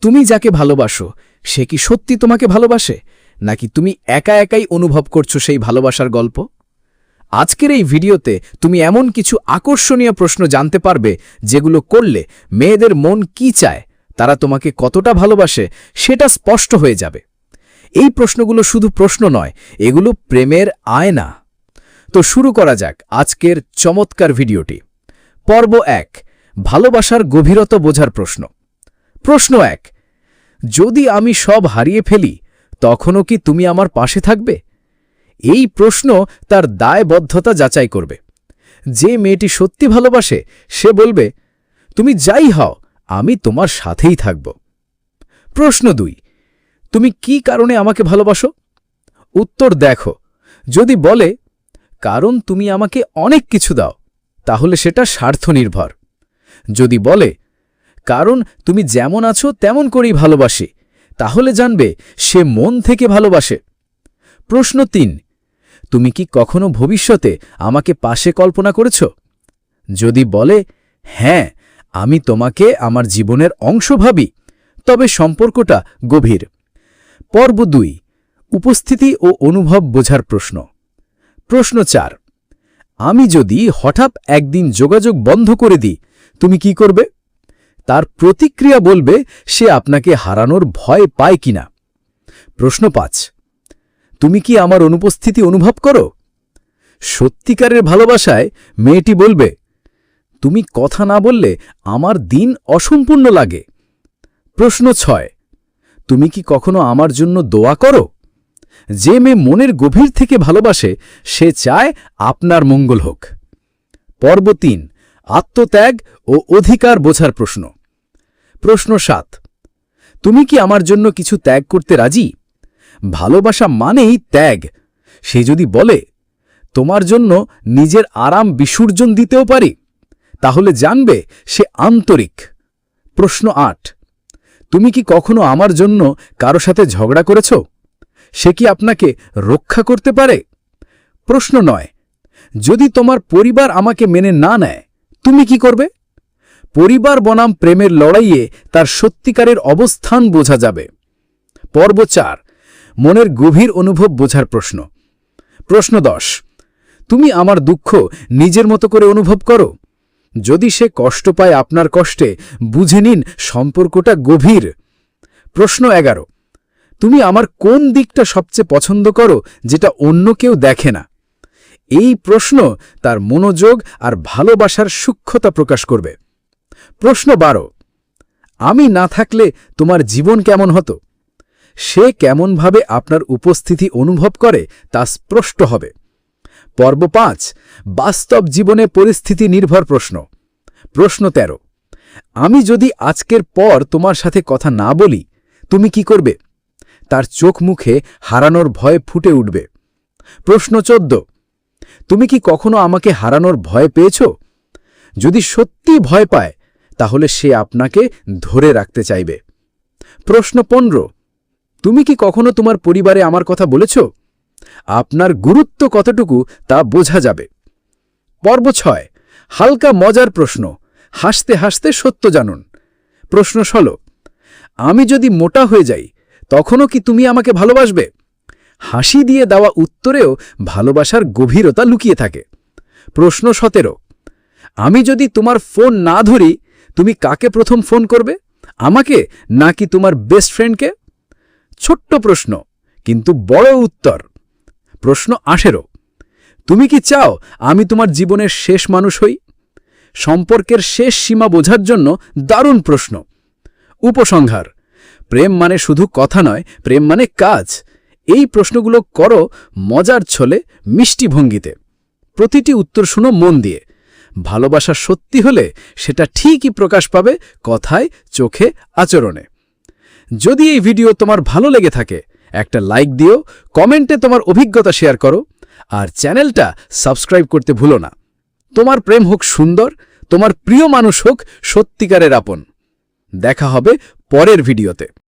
তুমি যাকে ভালোবাসো সে কি সত্যি তোমাকে ভালোবাসে, নাকি তুমি একা একাই অনুভব করছো সেই ভালোবাসার গল্প? আজকের এই ভিডিওতে তুমি এমন কিছু আকর্ষণীয় প্রশ্ন জানতে পারবে যেগুলো করলে মেয়েদের মন কি চায়, তারা তোমাকে কতটা ভালোবাসে সেটা স্পষ্ট হয়ে যাবে। এই প্রশ্নগুলো শুধু প্রশ্ন নয়, এগুলো প্রেমের আয়না। তো শুরু করা যাক আজকের চমৎকার ভিডিওটি। পর্ব ১, ভালোবাসার গভীরতা বোঝার প্রশ্ন। প্রশ্ন ১, যদি আমি সব হারিয়ে ফেলি তখনও কি তুমি আমার পাশে থাকবে? এই প্রশ্ন তার দায়বদ্ধতা যাচাই করবে। যে মেয়েটি সত্যি ভালোবাসে সে বলবে, তুমি যাই হও আমি তোমার সাথেই থাকব। প্রশ্ন ২, তুমি কি কারণে আমাকে ভালোবাসো? উত্তর দেখো। যদি বলে, কারণ তুমি আমাকে অনেক কিছু দাও, তাহলে সেটা স্বার্থনির্ভর। যদি বলে, কারণ তুমি যেমন আছো তেমন করেই ভালোবাসি, তাহলে জানবে সে মন থেকে ভালোবাসে। প্রশ্ন ৩, তুমি কি কখনো ভবিষ্যতে আমাকে পাশে কল্পনা করেছ? যদি বলে, হ্যাঁ, আমি তোমাকে আমার জীবনের অংশ ভাবি, তবে সম্পর্কটা গভীর। পর্ব ২, উপস্থিতি ও অনুভব বোঝার প্রশ্ন। প্রশ্ন ৪, আমি যদি হঠাৎ একদিন যোগাযোগ বন্ধ করে দিই তুমি কি করবে? তার প্রতিক্রিয়া বলবে সে আপনাকে হারানোর ভয় পায় কিনা। প্রশ্ন ৫, তুমি কি আমার অনুপস্থিতি অনুভব করো? সত্যিকারের ভালোবাসায় মেয়েটি বলবে, তুমি কথা না বললে আমার দিন অসম্পূর্ণ লাগে। প্রশ্ন ৬, তুমি কি কখনো আমার জন্য দোয়া করো? যে মেয়ে মনের গভীর থেকে ভালোবাসে সে চায় আপনার মঙ্গল হোক। পর্ব ৩, আত্মত্যাগ ও অধিকার বোঝার প্রশ্ন। প্রশ্ন ৭, তুমি কি আমার জন্য কিছু ত্যাগ করতে রাজি? ভালোবাসা মানেই ত্যাগ। সে যদি বলে, তোমার জন্য নিজের আরাম বিসর্জন দিতেও পারি, তাহলে জানবে সে আন্তরিক। প্রশ্ন ৮, তুমি কি কখনো আমার জন্য কারো সাথে ঝগড়া করেছ? সে কি আপনাকে রক্ষা করতে পারে? প্রশ্ন ৯, যদি তোমার পরিবার আমাকে মেনে না নেয় তুমি কি করবে? পরিবার বনাম প্রেমের লড়াইয়ে তার সত্যিকারের অবস্থান বোঝা যাবে। পর্ব ৪, মনের গভীর অনুভব বোঝার প্রশ্ন। প্রশ্ন ১০, তুমি আমার দুঃখ নিজের মতো করে অনুভব করো? যদি সে কষ্ট পায় আপনার কষ্টে, বুঝে নিন সম্পর্কটা গভীর। প্রশ্ন ১১, তুমি আমার কোন দিকটা সবচেয়ে পছন্দ করো যেটা অন্য কেউ দেখে না? এই প্রশ্ন তার মনোযোগ আর ভালোবাসার সূক্ষ্মতা প্রকাশ করবে। প্রশ্ন ১২, আমি না থাকলে তোমার জীবন কেমন হতো? সে কেমনভাবে আপনার উপস্থিতি অনুভব করে তা স্পষ্ট হবে। পর্ব ৫, বাস্তব জীবনে পরিস্থিতি নির্ভর প্রশ্ন। প্রশ্ন ১৩, আমি যদি আজকের পর তোমার সাথে কথা না বলি তুমি কি করবে? তার চোখ মুখে হারানোর ভয় ফুটে উঠবে। প্রশ্ন ১৪, তুমি কি কখনো আমাকে হারানোর ভয় পেয়েছ? যদি সত্যি ভয় পায় তাহলে সে আপনাকে ধরে রাখতে চাইবে। প্রশ্ন ১৫, তুমি কি কখনো তোমার পরিবারে আমার কথা বলেছ? আপনার গুরুত্ব কতটুকু তা বোঝা যাবে। পর্ব ৬, হালকা মজার প্রশ্ন, হাসতে হাসতে সত্য জানুন। প্রশ্ন ১৬, আমি যদি মোটা হয়ে যাই তখনও কি তুমি আমাকে ভালোবাসবে? হাসি দিয়ে দেওয়া উত্তরেও ভালোবাসার গভীরতা লুকিয়ে থাকে। প্রশ্ন ১৭, আমি যদি তোমার ফোন না ধরি তুমি কাকে প্রথম ফোন করবে, আমাকে নাকি তোমার বেস্ট ফ্রেন্ডকে? ছোট্ট প্রশ্ন কিন্তু বড় উত্তর। প্রশ্ন ১৮, তুমি কি চাও আমি তোমার জীবনের শেষ মানুষ হই? সম্পর্কের শেষ সীমা বোঝার জন্য দারুণ প্রশ্ন। উপসংহার, প্রেম মানে শুধু কথা নয়, প্রেম মানে কাজ। এই প্রশ্নগুলো করো মজার ছলে, মিষ্টি ভঙ্গিতে। প্রতিটি উত্তর শুনো মন দিয়ে। ভালোবাসা সত্যি হলে সেটা ঠিকই প্রকাশ পাবে কথায়, চোখে, আচরণে। যদি এই ভিডিও তোমার ভালো লেগে থাকে একটা লাইক দিও, কমেন্টে তোমার অভিজ্ঞতা শেয়ার করো, আর চ্যানেলটা সাবস্ক্রাইব করতে ভুলো না। তোমার প্রেম হোক সুন্দর, তোমার প্রিয় মানুষ হোক সত্যিকারের আপন। দেখা হবে পরের ভিডিওতে।